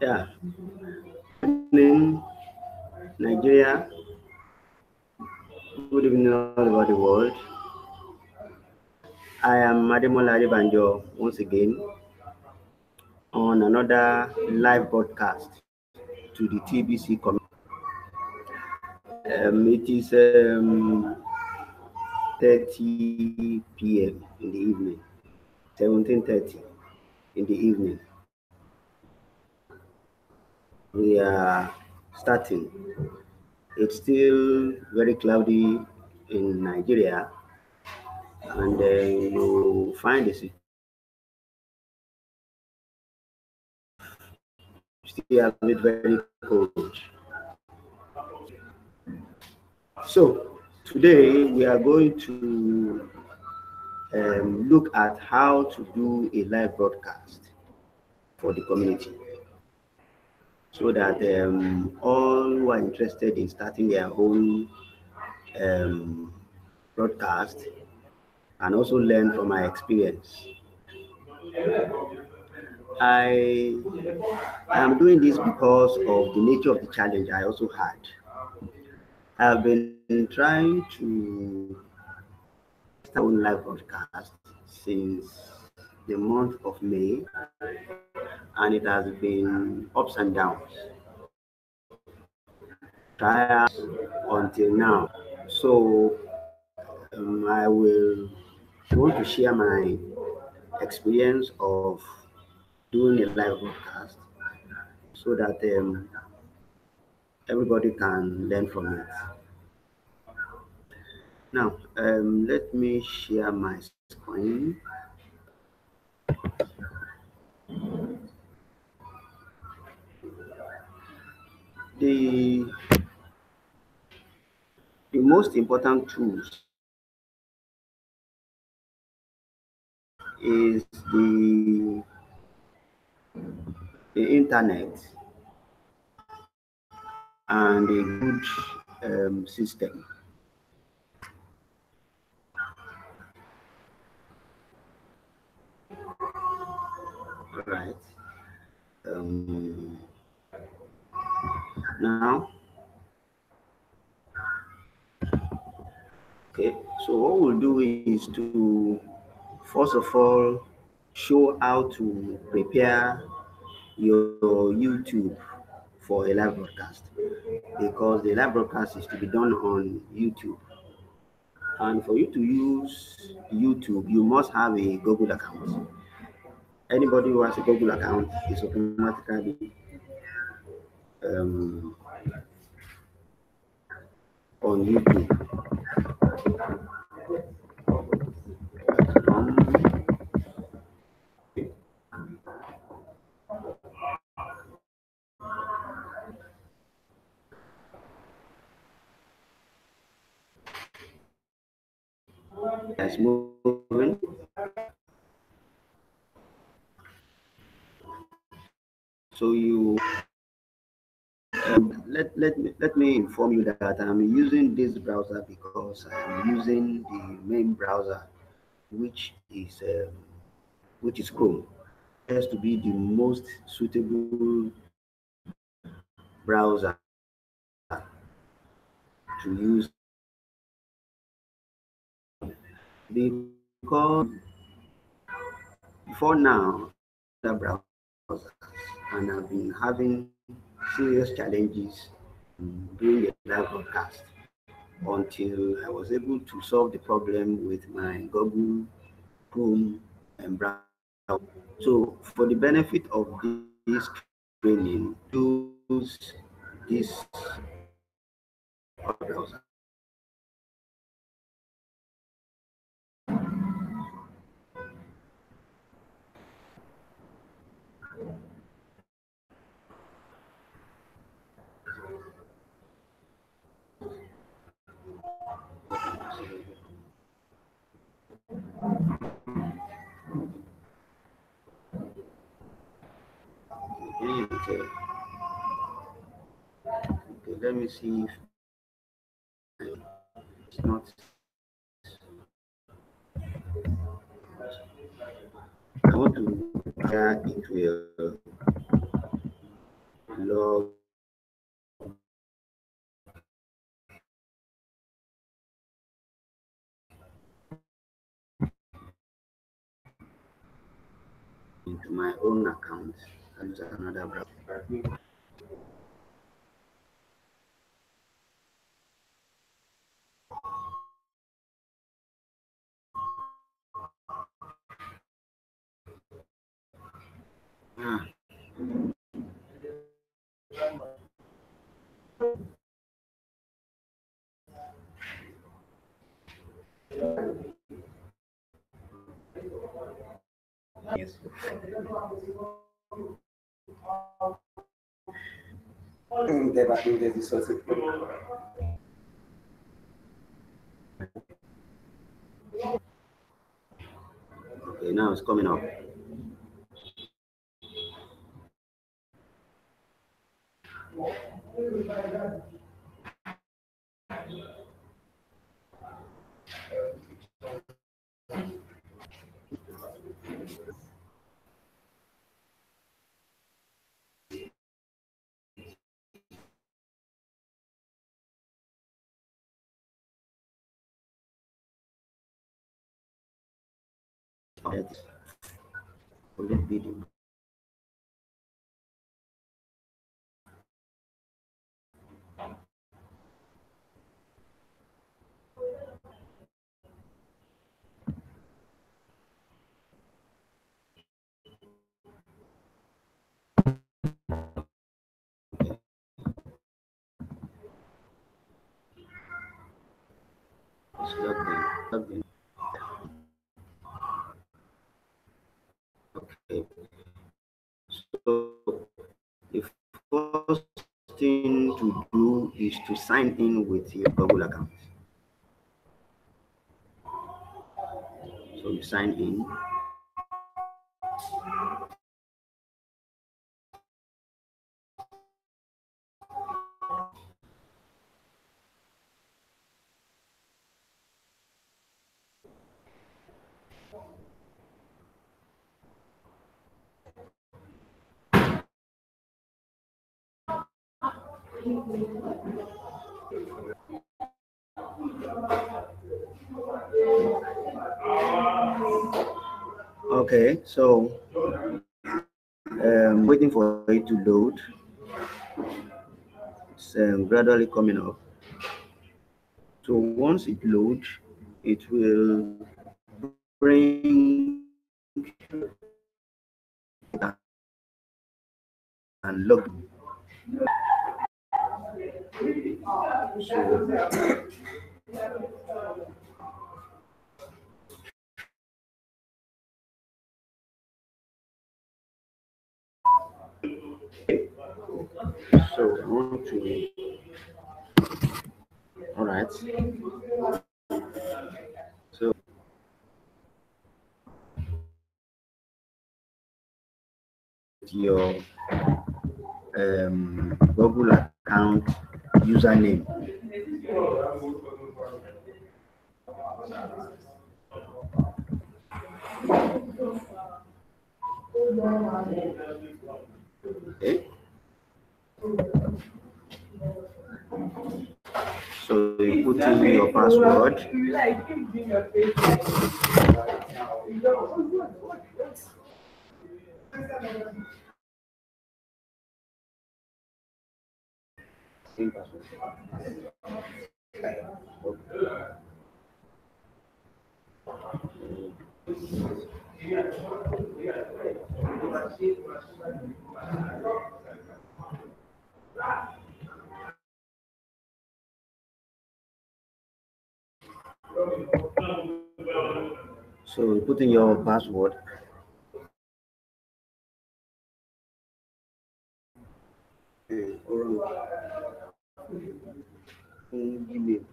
Yeah, evening, Nigeria. Good evening all over the world. I am ademolaadebanjo once again on another live broadcast to the TBC community. It is 30 p.m. in the evening, 17:30 in the evening. We are starting. It's still very cloudy in Nigeria, and you find the still have it very cold. So today we are going to look at how to do a live broadcast for the community so that all who are interested in starting their own um, broadcast and also learn from my experience. I am doing this because of the nature of the challenge I also had. I've been trying to start own live broadcast since the month of May, and it has been ups and downs, trials until now. So I will want to share my experience of doing a live broadcast so that everybody can learn from it. Now, let me share my screen. The the most important tools is the internet and a good system. Right. Um, Now, okay. So what we'll do is to first of all show how to prepare your YouTube for a live broadcast because the live broadcast is to be done on YouTube. And for you to use YouTube, you must have a Google account. Anybody who has a Google account is automatically um, on YouTube. Um, that's moving. So let me inform you that I'm using this browser because I'm using the main browser, which is um, which is Chrome. Has to be the most suitable browser to use because before now the browsers and I've been having serious challenges doing a live broadcast until I was able to solve the problem with my Google Chrome and browser. So for the benefit of this training, use this browser. Okay, okay, let me see if it's not. I want to share into a log into my own account. That is another browser. Ah, yes. Okay, now it's coming up. Let video. It's logged in. Logged in. Okay. So the first thing to do is to sign in with your Google account. So you sign in. Okay, so waiting for it to load. It's gradually coming up. So once it loads, it will bring and log. So so I want to. All right. So your Google account username. Okay. So you put in your password. Same password. So you put in your password. Or email.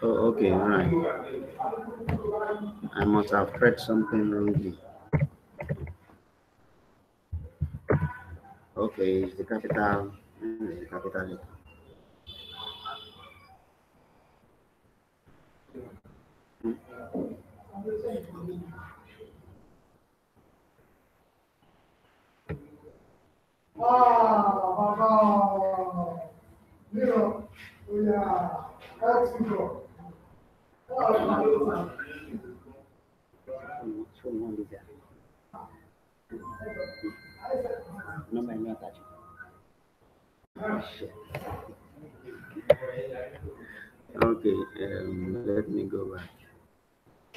Oh, okay, all right. I must have read something wrongly. Okay, it's the capital. It's the capital letter. Okay, let me go back.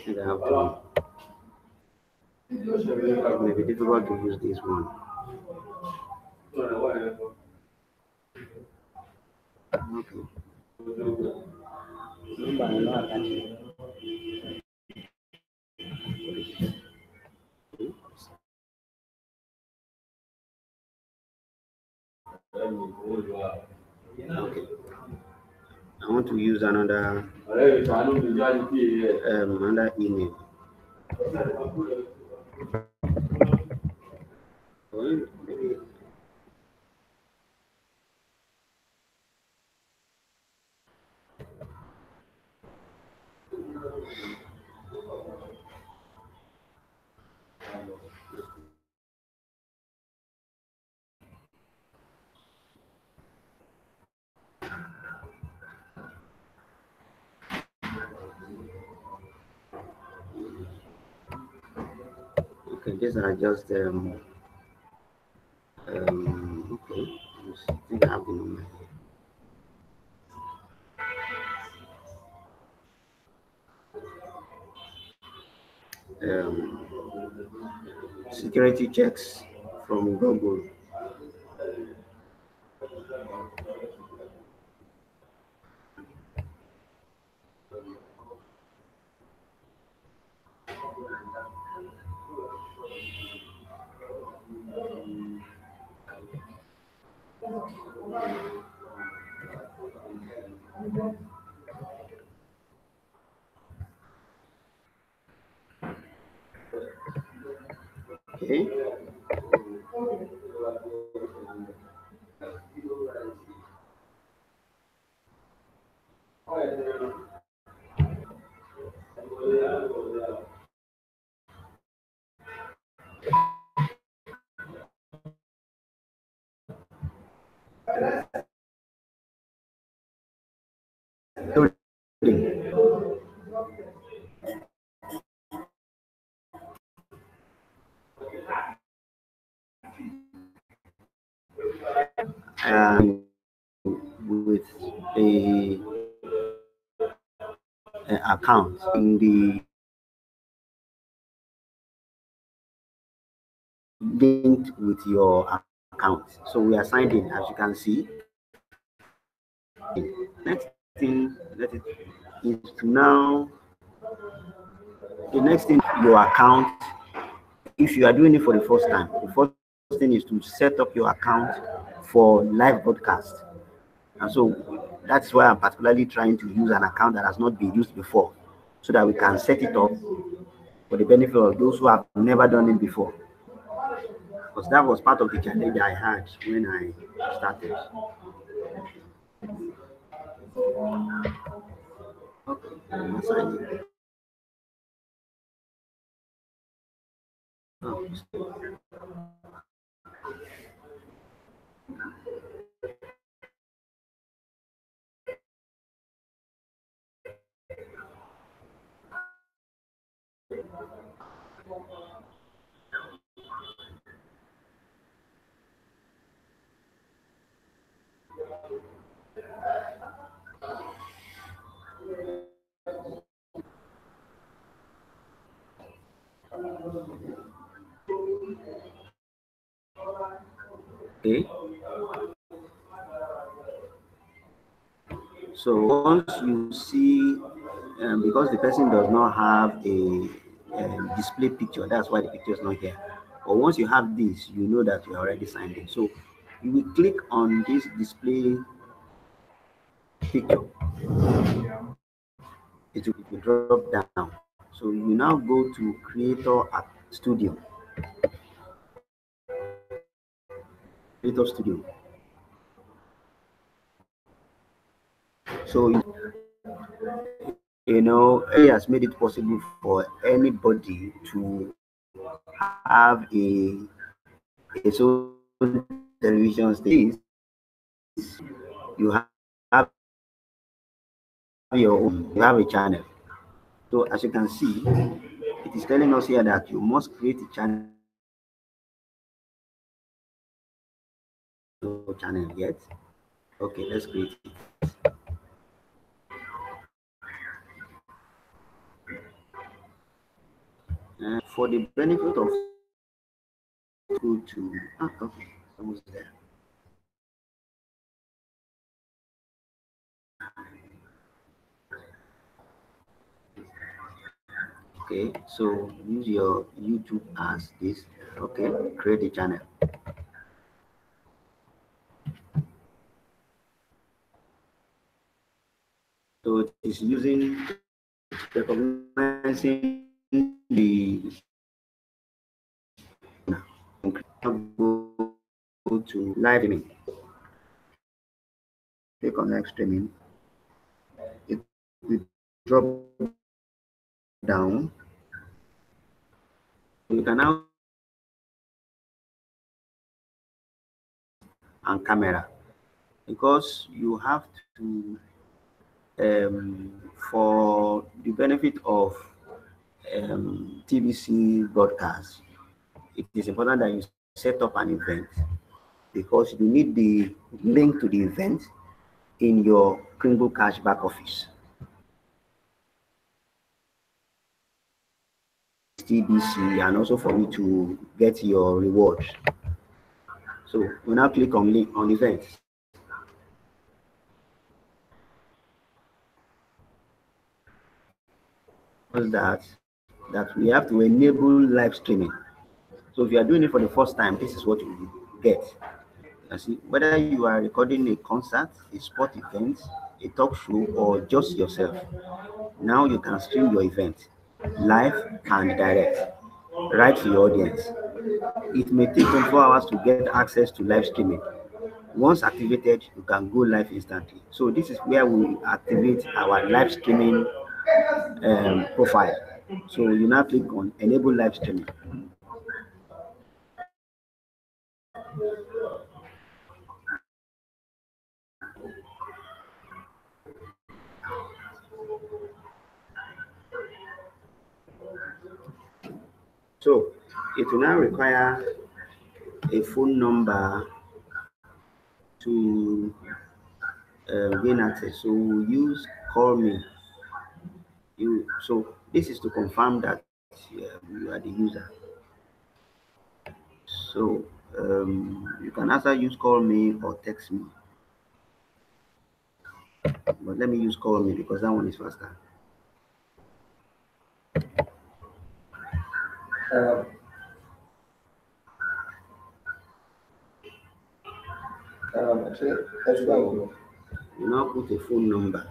And I have to. It may be difficult to use this one. Okay. Okay. I want to use another email. Well, maybe okay. These are just okay. I think I have the number. Um, Security checks from Google. Okay. With a, a account in the linked with your account. So we are signed in, as you can see. Next thing that it is to now the next thing your account. If you are doing it for the first time, the first thing is to set up your account for live broadcast. And so that's why I'm particularly trying to use an account that has not been used before, so that we can set it up for the benefit of those who have never done it before. Because that was part of the challenge I had when I started. Okay, I'm assigning. Oh, okay. So once you see, because the person does not have a display picture, that's why the picture is not here. But once you have this, you know that you're already signed in. So you will click on this display picture. It will drop down. So you now go to Creator App Studio. Creator Studio. So it has made it possible for anybody to have a own television station. You have you have a channel. So as you can see, it is telling us here that you must create a channel. No channel yet. Okay, let's create it. For the benefit of go to okay, almost there. Okay, so use your YouTube as this. Okay, create a channel. So it is using recognizing the go to live streaming. Click on live streaming. It will drop down. You can now and camera because you have to for the benefit of TVC broadcast. It is important that you set up an event because you need the link to the event in your Kringle Cash back office. TBC and also for you to get your rewards. So we now click on link on events. That we have to enable live streaming. So if you are doing it for the first time, this is what you get. You see, whether you are recording a concert, a sport event, a talk show, or just yourself, now you can stream your event live and direct right to your audience. It may take 24 hours to get access to live streaming. Once activated, you can go live instantly. So this is where we activate our live streaming profile. So you now click on enable live streaming. So it will now require a phone number to gain access. So we'll use call me. So this is to confirm that you are the user. So you can either use call me or text me. But let me use call me because that one is faster. Um, actually, So you now put a phone number.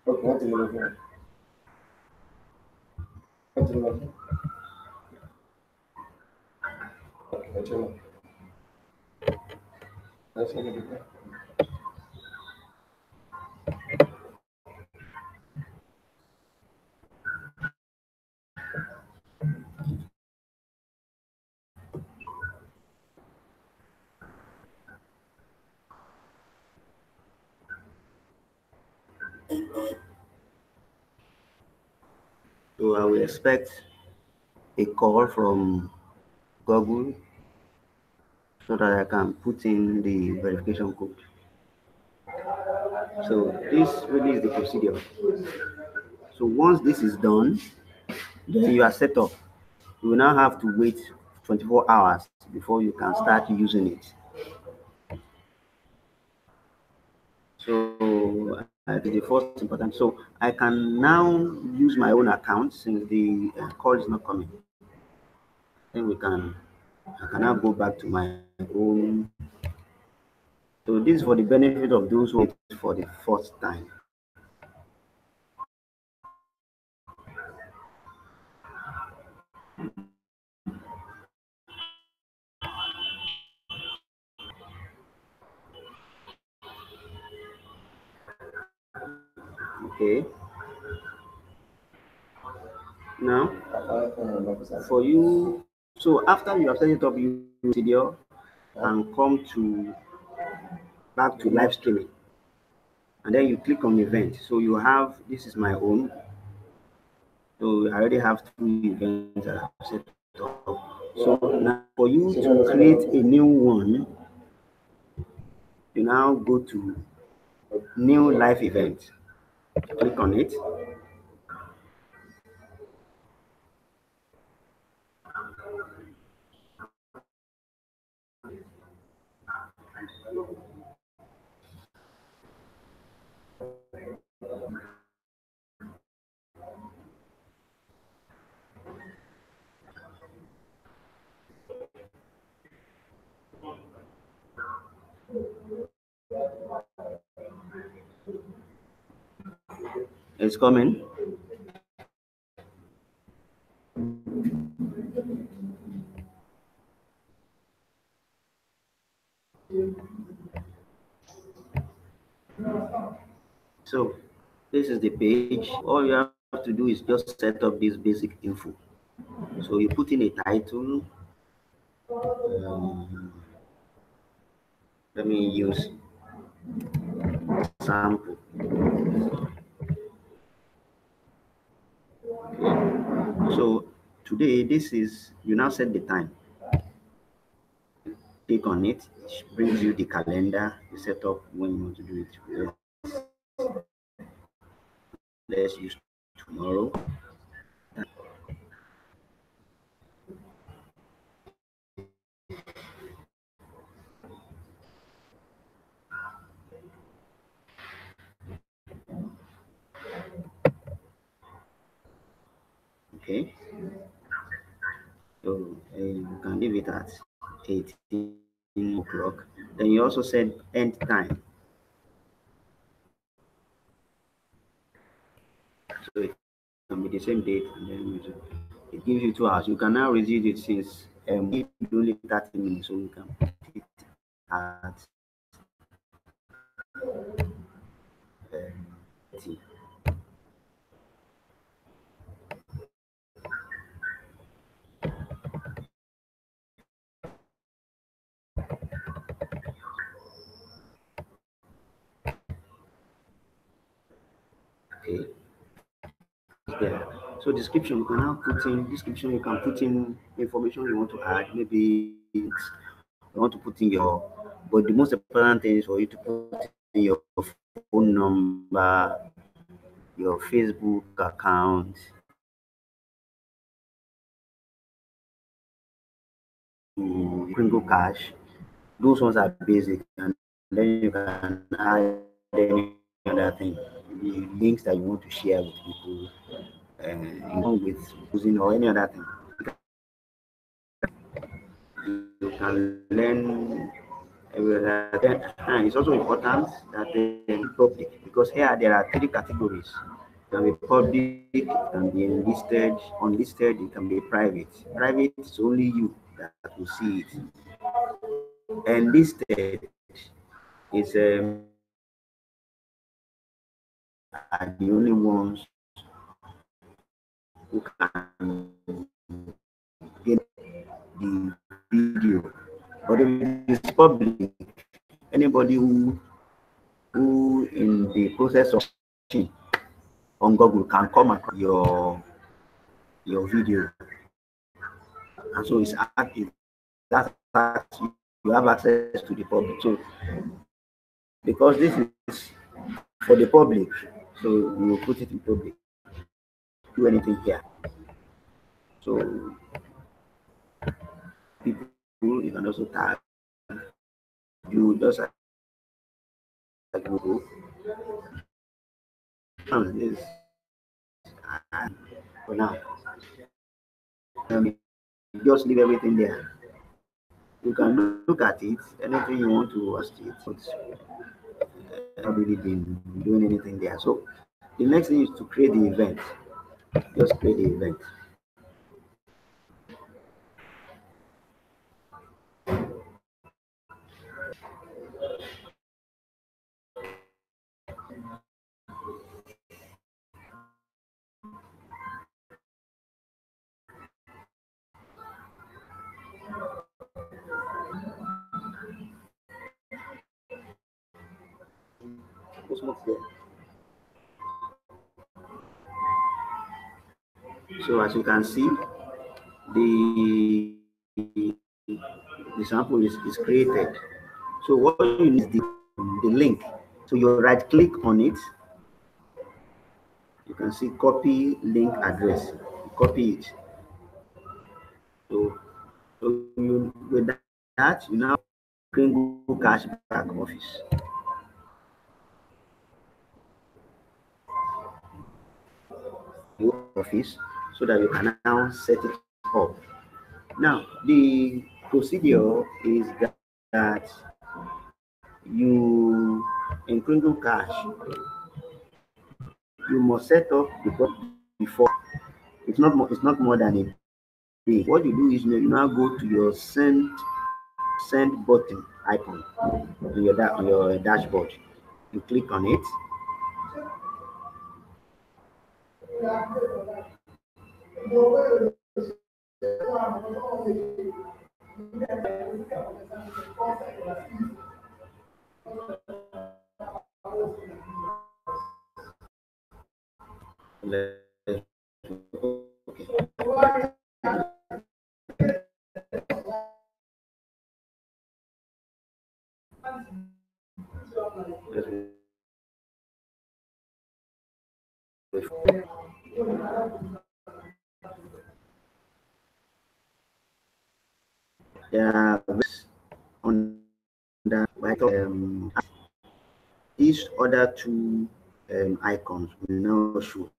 okay, what do you want? What do you want? Okay, what do you want? That's what you want. So I will expect a call from Google so that I can put in the verification code. So this really is the procedure. So once this is done, then you are set up. You will now have to wait 24 hours before you can start using it. So the first important. So I can now use my own account since the call is not coming. Then I can now go back to my own. So this is for the benefit of those who for the first time. Okay. Now for you, so after you have set it up, you video and come to back to live streaming. and then you click on event. So you have, this is my own. So I already have two events that I've set up. So now for you to create a new one, you now go to new live event. Click on it. It's coming. So this is the page. All you have to do is just set up this basic info. So you put in a title. Um, Let me use sample. So today, this is, you now set the time. Click on it. It brings you the calendar. You set up when you want to do it. Let's use tomorrow. Okay. So you can leave it at 18 o'clock. Then you also set end time. So it can be the same date, and then it gives you 2 hours. You can now reduce it since it only 30 minutes, so you can put it at 30. Okay. Yeah. So description, you can now put in description, you can put in information you want to add. Maybe it's, you want to put in your, but the most important thing is for you to put in your phone number, your Facebook account, Kringle Cash. Those ones are basic, and then you can add any other thing, the links that you want to share with people, along with using or any other thing. You can learn everything. And it's also important that they be public, because here there are three categories. It can be public, it can be enlisted, unlisted, it can be private. Private is only you that will see it. Enlisted is are the only ones who can get the video. But if it is public, anybody who in the process of searching on Google can come across your video, and so it's active. That's you have access to the public. So because this is for the public, so we will put it in public. Do anything here. So people, you can also tag you just like Google. This for now. Um, just leave everything there. You can look at it. Anything you want to watch it, but not really been doing anything there. So the next thing is to create the event. Just create the event. smoke there. So as you can see, the the sample is created. So what you need is the link. So you right click on it. You can see copy link address. You copy it. So, so you with that you now bring Google Cash back office. Your office so that you can now set it up. Now the procedure is that you in Kringle Cash you must set up the before. It's not more than a day. What you do is you now go to your send button icon on your dashboard. You click on it. There are on the each other two icons will now show.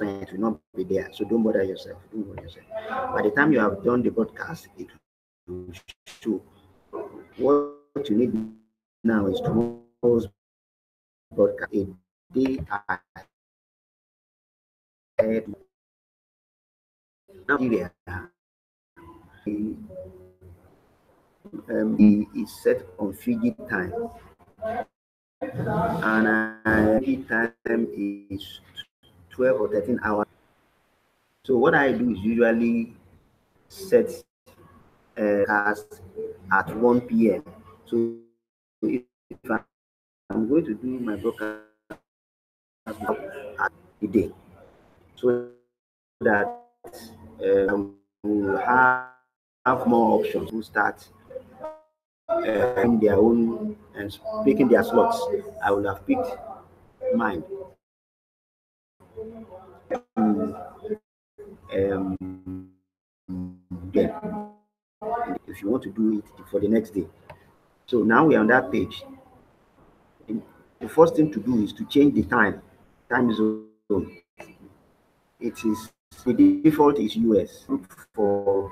It will not be there. So don't bother yourself. Don't bother yourself. By the time you have done the broadcast, it will show. What you need now is to post broadcast a day ahead. Nigeria is set on Fiji time, and Fiji time is 12 or 13 hours. So what I do is usually set cast at 1 p.m. So if I'm going to do my broadcast at the day, so that I will have more options to start in their own and picking their slots. I will have picked mine. Then, if you want to do it for the next day. So now we're on that page. The first thing to do is to change the time zone. It is the default is US for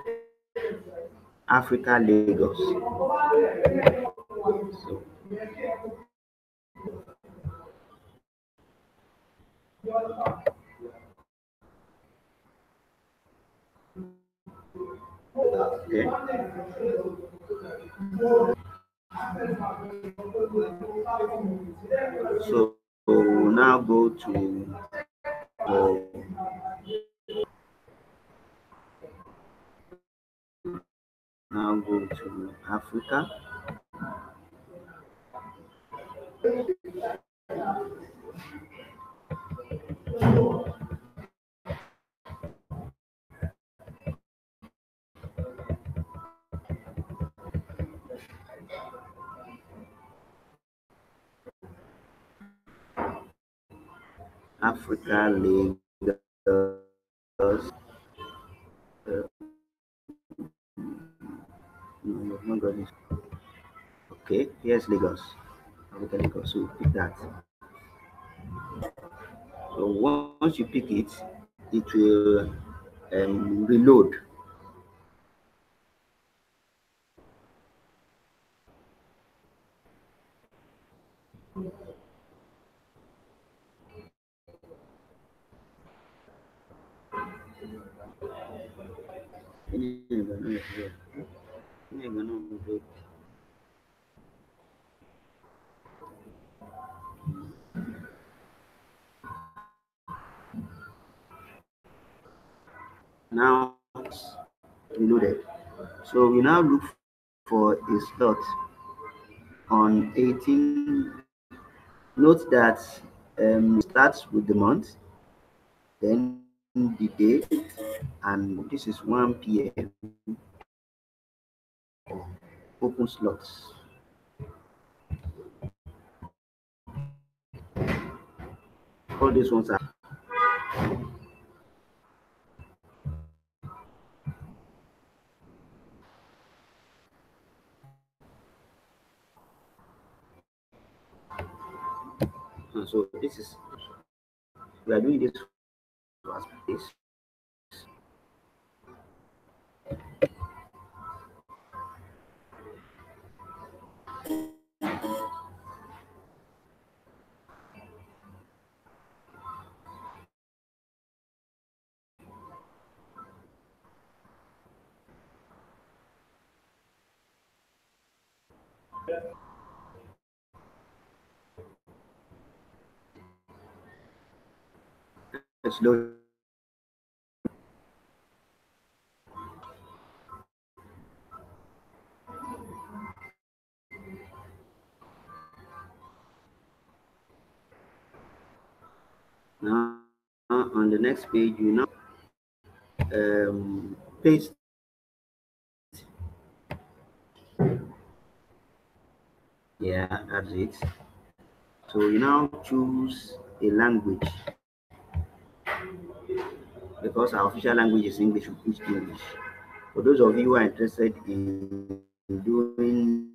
Africa Lagos. So okay. So we'll now go to Africa. Africa Lagos. No, you've not got this. Okay, here's Lagos. Africa Lagos. So pick that. So once you pick it, it will reload. Now it's reloaded. So we now look for a slot on 18 Note that starts with the month, then the date, and this is 1 p.m. Open slots. All these ones are so this is we are doing this as this. Slowly. Now on the next page, you now paste. Yeah, that's it. So you now choose a language because our official language is English. We choose English. For those of you who are interested in doing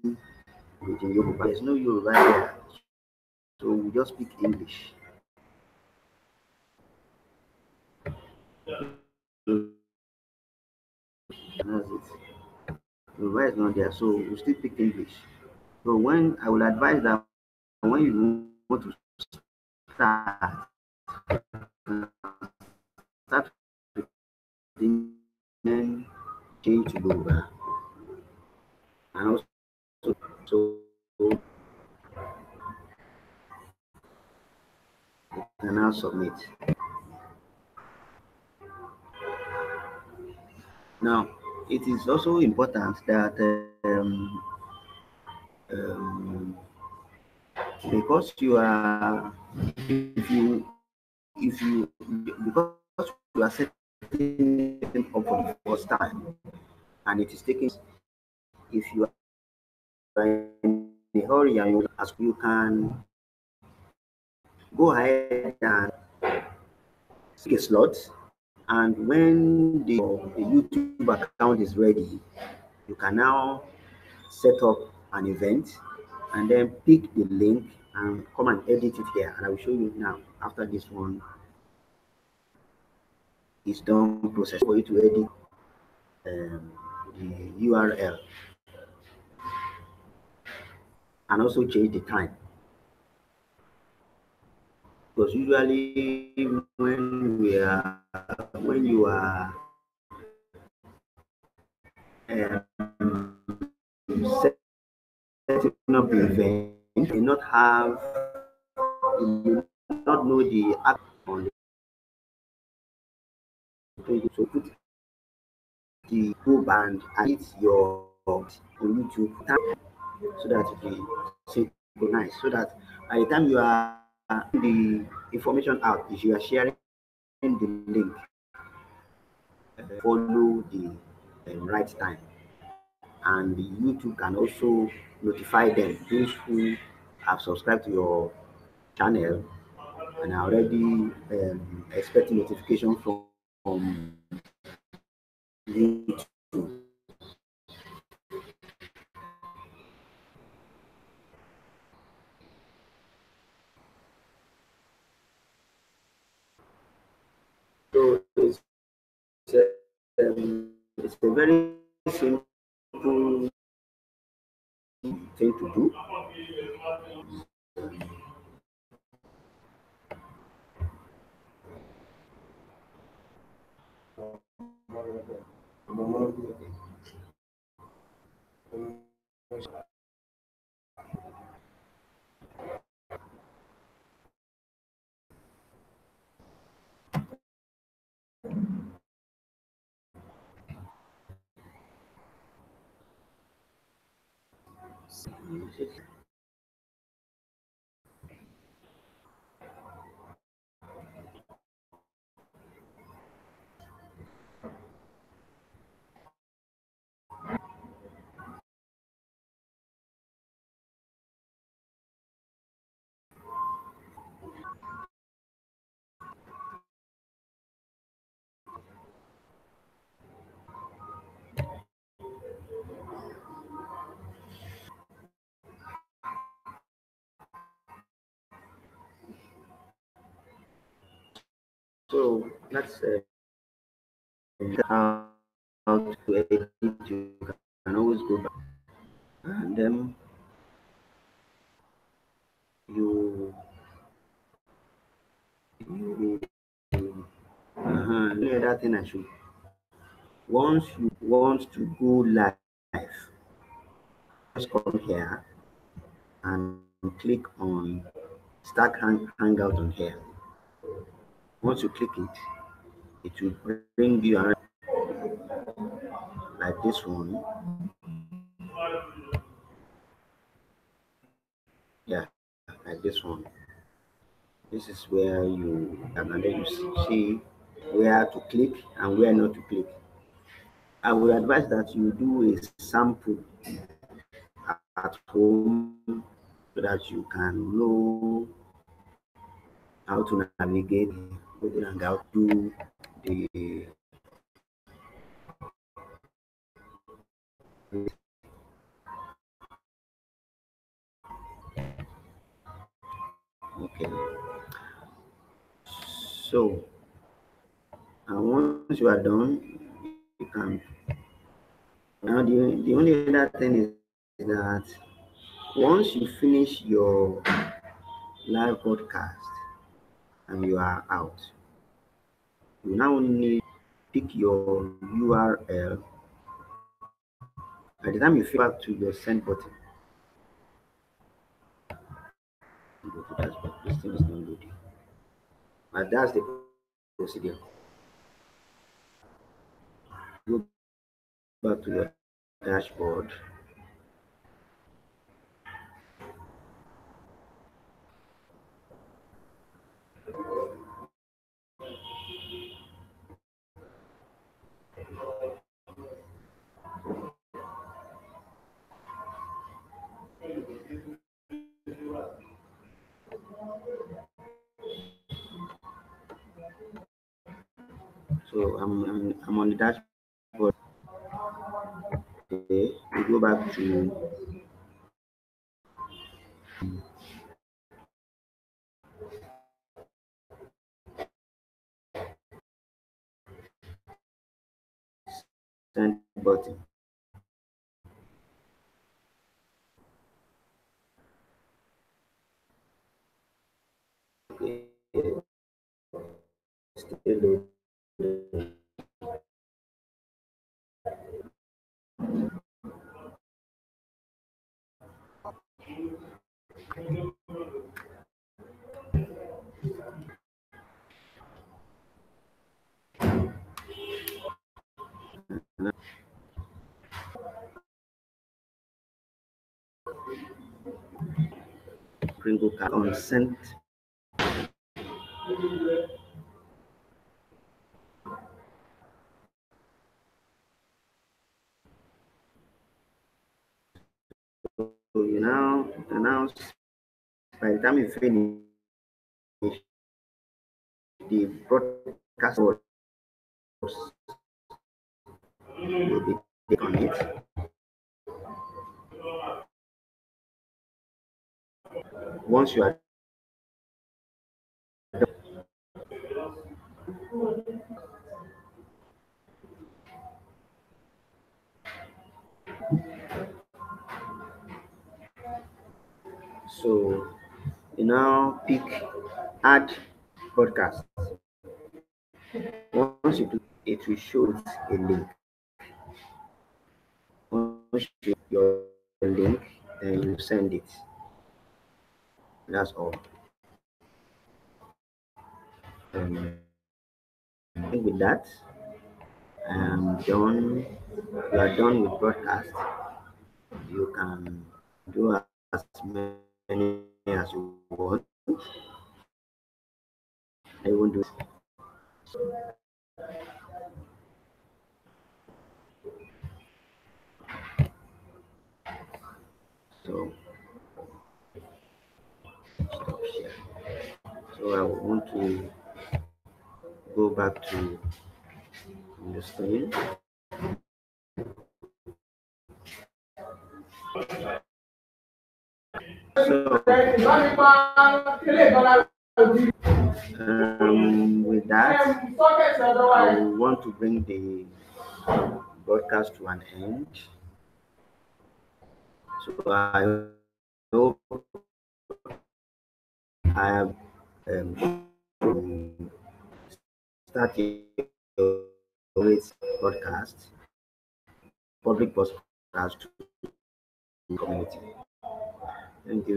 with Yoruba, there's no Yoruba there. So we just speak English. So that's it. Yoruba is not there, so we still speak English. So when I will advise that when you want to start, start with then change to Yoruba. And also, so you can now submit. Now, it is also important that um, because you are, if you, because you are setting up for the first time and it is taking, if you are in a hurry and you can go ahead and take a slot. And when the YouTube account is ready, you can now set up an event and then pick the link and come and edit it here. And I will show you now after this one is done process for you to edit the URL and also change the time. Because usually when you are setting up the event, you may not have you may not know the act on the page. So put the go band and hit your on YouTube so that it will synchronize. So that by the time you are the information out, if you are sharing the link, follow the right time, and the YouTube can also notify them those who have subscribed to your channel and are already expecting notification from YouTube. So it's a very simple thing to do. So that's how to edit. You can always go back and then you any other thing I should once you want to go live, just come here and click on start hangout on here. Once you click it, it will bring you around like this one. Yeah, like this one. This is where you and then you see where to click and where not to click. I would advise that you do a sample at home so that you can know how to navigate Google Hangout, do the okay. So and once you are done, you can now the only other thing is that once you finish your live broadcast and you are out, you now need pick your URL. By the time you feel back to your send button, go to dashboard. This thing is not loading. But that's the procedure. Go back to your dashboard. So I'm on the dashboard. Okay, we go back to send button. Okay, still loading. Pringle consent. So you now announce by the time you finish the broadcast words will be click on it. Once you are so you now pick add broadcast. Once you click, it will show it a link. Once you your link, then you send it. That's all. I think with that, I'm done. You are done with broadcast. You can do as many as you want. I won't do it. So stop here. So I want to go back to the screen. So with with that, I want to bring the broadcast to an end. So I hope I have to start your great podcast, public podcast to the community. Thank you.